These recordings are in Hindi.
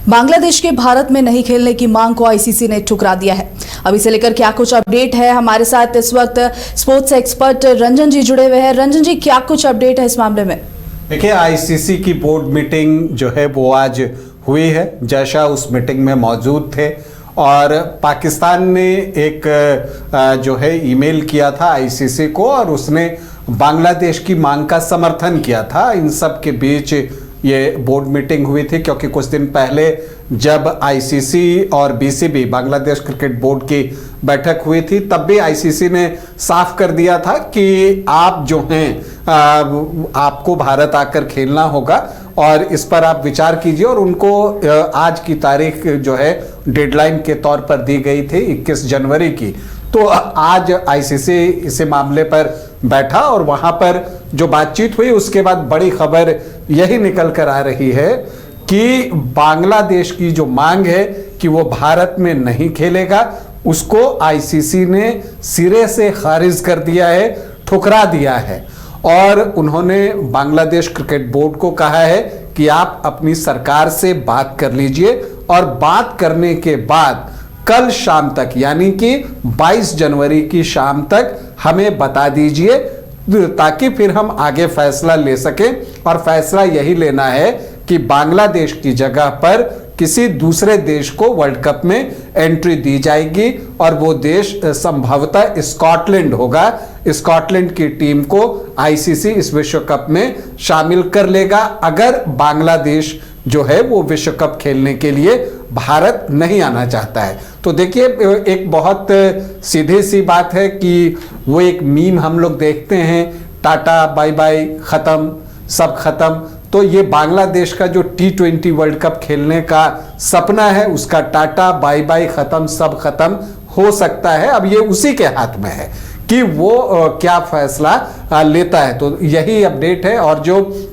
बांग्लादेश के भारत में नहीं खेलने की मांग को आईसीसी ने ठुकरा दिया है। अब इसे लेकर क्या कुछ अपडेट है, हमारे साथ इस वक्त स्पोर्ट्स एक्सपर्ट रंजन जी जुड़े हुए हैं। रंजन जी, क्या कुछ अपडेट है इस मामले में? देखिए, आईसीसी की बोर्ड मीटिंग जो है वो आज हुई है। जैशा उस मीटिंग में मौजूद थे और पाकिस्तान ने एक जो है ईमेल किया था आईसीसी को और उसने बांग्लादेश की मांग का समर्थन किया था। इन सब के बीच ये बोर्ड मीटिंग हुई थी, क्योंकि कुछ दिन पहले जब आईसीसी और बीसीबी बांग्लादेश क्रिकेट बोर्ड की बैठक हुई थी, तब भी आईसीसी ने साफ कर दिया था कि आप जो हैं आपको भारत आकर खेलना होगा और इस पर आप विचार कीजिए। और उनको आज की तारीख जो है डेडलाइन के तौर पर दी गई थी 21 जनवरी की। तो आज आईसीसी इस मामले पर बैठा और वहां पर जो बातचीत हुई उसके बाद बड़ी खबर यही निकल कर आ रही है कि बांग्लादेश की जो मांग है कि वो भारत में नहीं खेलेगा, उसको आईसीसी ने सिरे से खारिज कर दिया है, ठुकरा दिया है। और उन्होंने बांग्लादेश क्रिकेट बोर्ड को कहा है कि आप अपनी सरकार से बात कर लीजिए और बात करने के बाद कल शाम तक, यानी कि 22 जनवरी की शाम तक हमें बता दीजिए, ताकि फिर हम आगे फैसला ले सकें। और फैसला यही लेना है कि बांग्लादेश की जगह पर किसी दूसरे देश को वर्ल्ड कप में एंट्री दी जाएगी और वो देश संभवतः स्कॉटलैंड होगा। स्कॉटलैंड की टीम को आईसीसी इस विश्व कप में शामिल कर लेगा अगर बांग्लादेश जो है वो विश्व कप खेलने के लिए भारत नहीं आना चाहता है। तो देखिए, एक बहुत सीधी सी बात है कि वो एक मीम हम लोग देखते हैं, टाटा बाय बाय, खत्म, सब खत्म। तो ये बांग्लादेश का जो T20 वर्ल्ड कप खेलने का सपना है, उसका टाटा बाय बाय, खत्म, सब खत्म हो सकता है। अब ये उसी के हाथ में है कि वो क्या फैसला लेता है। तो यही अपडेट है। और जो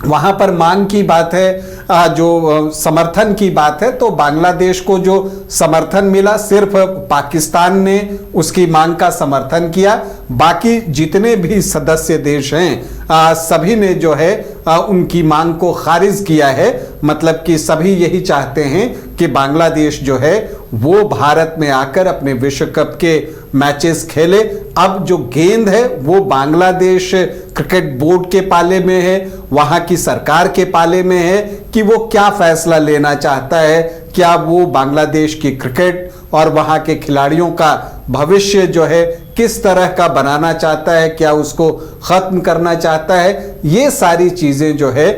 वहां पर मांग की बात है, जो समर्थन की बात है, तो बांग्लादेश को जो समर्थन मिला सिर्फ पाकिस्तान ने उसकी मांग का समर्थन किया। बाकी जितने भी सदस्य देश हैं सभी ने जो है उनकी मांग को खारिज किया है। मतलब कि सभी यही चाहते हैं कि बांग्लादेश जो है वो भारत में आकर अपने विश्व कप के मैचेस खेले। अब जो गेंद है वो बांग्लादेश क्रिकेट बोर्ड के पाले में है, वहां की सरकार के पाले में है कि वो क्या फैसला लेना चाहता है। क्या वो बांग्लादेश की क्रिकेट और वहां के खिलाड़ियों का भविष्य जो है किस तरह का बनाना चाहता है, क्या उसको खत्म करना चाहता है। ये सारी चीजें जो है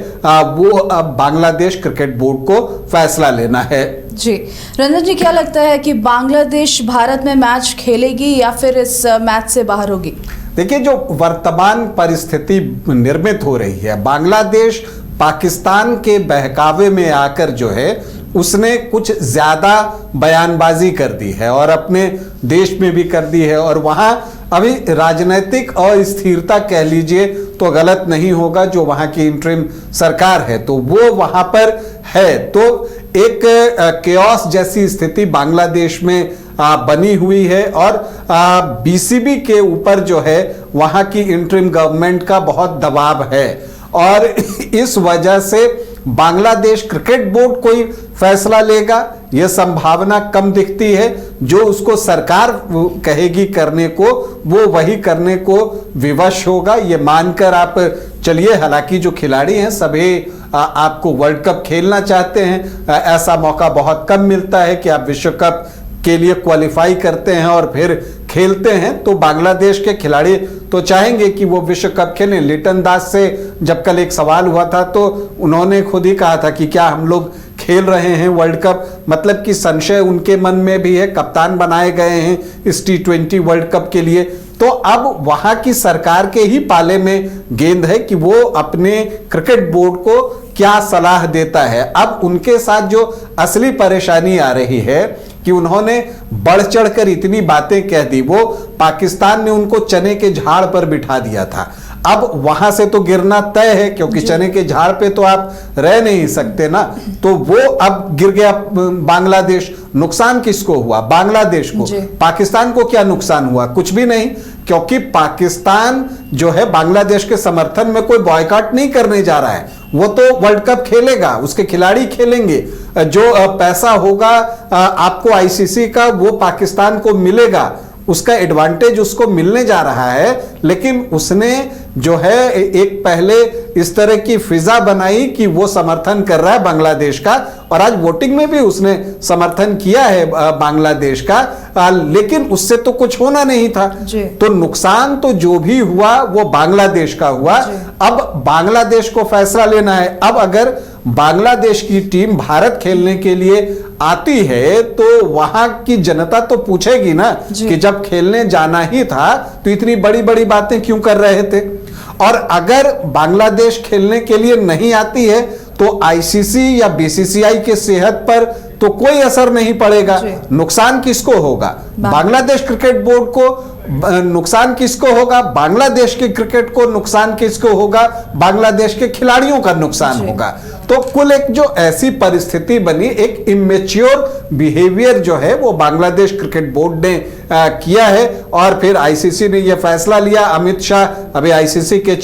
वो अब बांग्लादेश क्रिकेट बोर्ड को फैसला लेना है। जी रंजन जी, क्या लगता है कि बांग्लादेश भारत में मैच खेलेगी या फिर इस मैच से बाहर होगी? देखिए, जो वर्तमान परिस्थिति निर्मित हो रही है, बांग्लादेश पाकिस्तान के बहकावे में आकर जो है उसने कुछ ज्यादा बयानबाजी कर दी है और अपने देश में भी कर दी है। और वहां अभी राजनीतिक अस्थिरता कह लीजिए तो गलत नहीं होगा। जो वहां की इंटरिम सरकार है तो वो वहां पर है। तो एक केओस जैसी स्थिति बांग्लादेश में बनी हुई है और बीसीबी के ऊपर जो है वहां की इंटरिम गवर्नमेंट का बहुत दबाव है। और इस वजह से बांग्लादेश क्रिकेट बोर्ड कोई फैसला लेगा यह संभावना कम दिखती है। जो उसको सरकार कहेगी करने को वो वही करने को विवश होगा, ये मानकर आप चलिए। हालांकि जो खिलाड़ी हैं सभी आपको वर्ल्ड कप खेलना चाहते हैं, ऐसा मौका बहुत कम मिलता है कि आप विश्व कप के लिए क्वालिफाई करते हैं और फिर खेलते हैं। तो बांग्लादेश के खिलाड़ी तो चाहेंगे कि वो विश्व कप खेलें। लिटन दास से जब कल एक सवाल हुआ था तो उन्होंने खुद ही कहा था कि क्या हम लोग खेल रहे हैं वर्ल्ड कप, मतलब कि संशय उनके मन में भी है। कप्तान बनाए गए हैं इस T20 वर्ल्ड कप के लिए। तो अब वहां की सरकार के ही पाले में गेंद है कि वो अपने क्रिकेट बोर्ड को क्या सलाह देता है। अब उनके साथ जो असली परेशानी आ रही है कि उन्होंने बढ़ चढ़कर इतनी बातें कह दी। वो पाकिस्तान ने उनको चने के झाड़ पर बिठा दिया था, अब वहां से तो गिरना तय है, क्योंकि चने के झाड़ पे तो आप रह नहीं सकते ना। तो वो अब गिर गया बांग्लादेश। नुकसान किसको हुआ? बांग्लादेश को। पाकिस्तान को क्या नुकसान हुआ? कुछ भी नहीं, क्योंकि पाकिस्तान जो है बांग्लादेश के समर्थन में कोई बॉयकॉट नहीं करने जा रहा है। वो तो वर्ल्ड कप खेलेगा, उसके खिलाड़ी खेलेंगे, जो पैसा होगा आपको आईसीसी का वो पाकिस्तान को मिलेगा, उसका एडवांटेज उसको मिलने जा रहा है। लेकिन उसने जो है एक पहले इस तरह की फिजा बनाई कि वो समर्थन कर रहा है बांग्लादेश का, और आज वोटिंग में भी उसने समर्थन किया है बांग्लादेश का, लेकिन उससे तो कुछ होना नहीं था। तो नुकसान तो जो भी हुआ वो बांग्लादेश का हुआ। अब बांग्लादेश को फैसला लेना है। अब अगर बांग्लादेश की टीम भारत खेलने के लिए आती है तो वहां की जनता तो पूछेगी ना कि जब खेलने जाना ही था तो इतनी बड़ी बड़ी बातें क्यों कर रहे थे। और अगर बांग्लादेश खेलने के लिए नहीं आती है तो आईसीसी या बीसीसीआई के सेहत पर तो कोई असर नहीं पड़ेगा। नुकसान किसको होगा? बांग्लादेश क्रिकेट बोर्ड को। नुकसान किसको होगा? बांग्लादेश के क्रिकेट को। नुकसान किसको होगा? बांग्लादेश के खिलाड़ियों का नुकसान होगा। तो कुल एक जो ऐसी परिस्थिति बनी, एक इमेच्योर बिहेवियर जो है वो बांग्लादेश क्रिकेट बोर्ड ने किया है। और फिर आईसीसी ने यह फैसला लिया। अमित शाह अभी आईसीसी के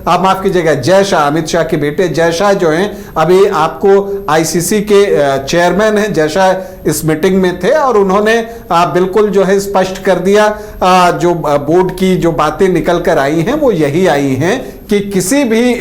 माफ कीजिएगा, जय शाह, अमित शाह के बेटे जय शाह जो हैं अभी आपको आईसीसी के चेयरमैन हैं। जय शाह इस मीटिंग में थे और उन्होंने बिल्कुल जो है स्पष्ट कर दिया, जो बोर्ड की जो बातें निकल कर आई हैं वो यही आई हैं कि किसी भी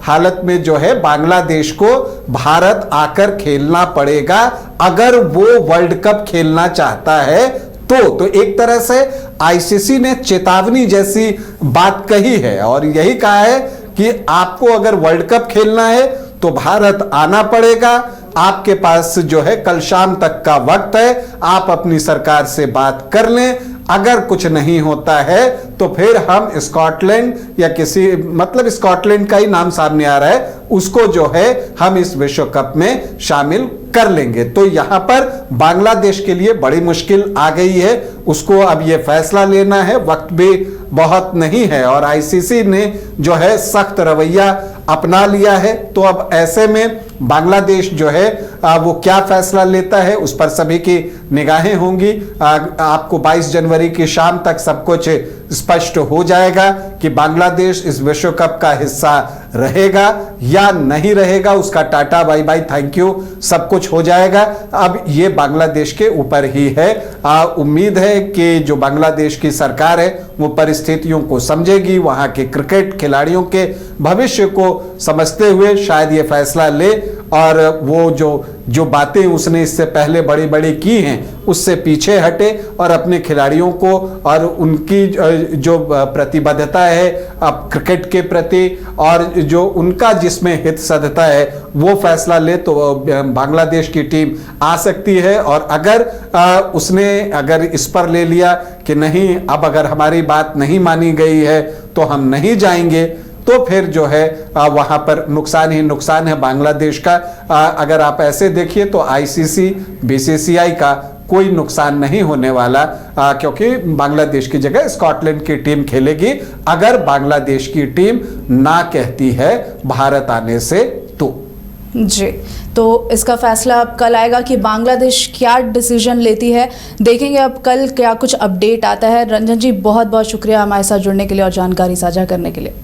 हालत में जो है बांग्लादेश को भारत आकर खेलना पड़ेगा अगर वो वर्ल्ड कप खेलना चाहता है। तो एक तरह से आईसीसी ने चेतावनी जैसी बात कही है और यही कहा है कि आपको अगर वर्ल्ड कप खेलना है तो भारत आना पड़ेगा। आपके पास जो है कल शाम तक का वक्त है, आप अपनी सरकार से बात कर लें। अगर कुछ नहीं होता है तो फिर हम स्कॉटलैंड या किसी, मतलब स्कॉटलैंड का ही नाम सामने आ रहा है, उसको जो है हम इस विश्व कप में शामिल कर लेंगे। तो यहां पर बांग्लादेश के लिए बड़ी मुश्किल आ गई है। उसको अब यह फैसला लेना है, वक्त भी बहुत नहीं है और आईसीसी ने जो है सख्त रवैया अपना लिया है। तो अब ऐसे में बांग्लादेश जो है वो क्या फैसला लेता है उस पर सभी की निगाहें होंगी। आपको 22 जनवरी की शाम तक सब कुछ स्पष्ट हो जाएगा कि बांग्लादेश इस विश्व कप का हिस्सा रहेगा या नहीं रहेगा। उसका tata bye bye thank you सब कुछ हो जाएगा। अब ये बांग्लादेश के ऊपर ही है। उम्मीद है कि जो बांग्लादेश की सरकार है वो परिस्थितियों को समझेगी, वहां के क्रिकेट खिलाड़ियों के भविष्य को समझते हुए शायद ये फैसला ले और वो जो बातें उसने इससे पहले बड़ी बड़ी की हैं उससे पीछे हटे और अपने खिलाड़ियों को और उनकी जो प्रतिबद्धता है अब क्रिकेट के प्रति और जो उनका जिसमें हित सधता है वो फैसला ले तो बांग्लादेश की टीम आ सकती है। और अगर उसने अगर इस पर ले लिया कि नहीं, अब अगर हमारी बात नहीं मानी गई है तो हम नहीं जाएंगे, तो फिर जो है वहां पर नुकसान ही नुकसान है बांग्लादेश का। अगर आप ऐसे देखिए तो आईसीसी बीसीसीआई का कोई नुकसान नहीं होने वाला, क्योंकि बांग्लादेश की जगह स्कॉटलैंड की टीम खेलेगी अगर बांग्लादेश की टीम ना कहती है भारत आने से तो। जी, तो इसका फैसला अब कल आएगा कि बांग्लादेश क्या डिसीजन लेती है, देखेंगे अब कल क्या कुछ अपडेट आता है। रंजन जी बहुत बहुत शुक्रिया हमारे साथ जुड़ने के लिए और जानकारी साझा करने के लिए।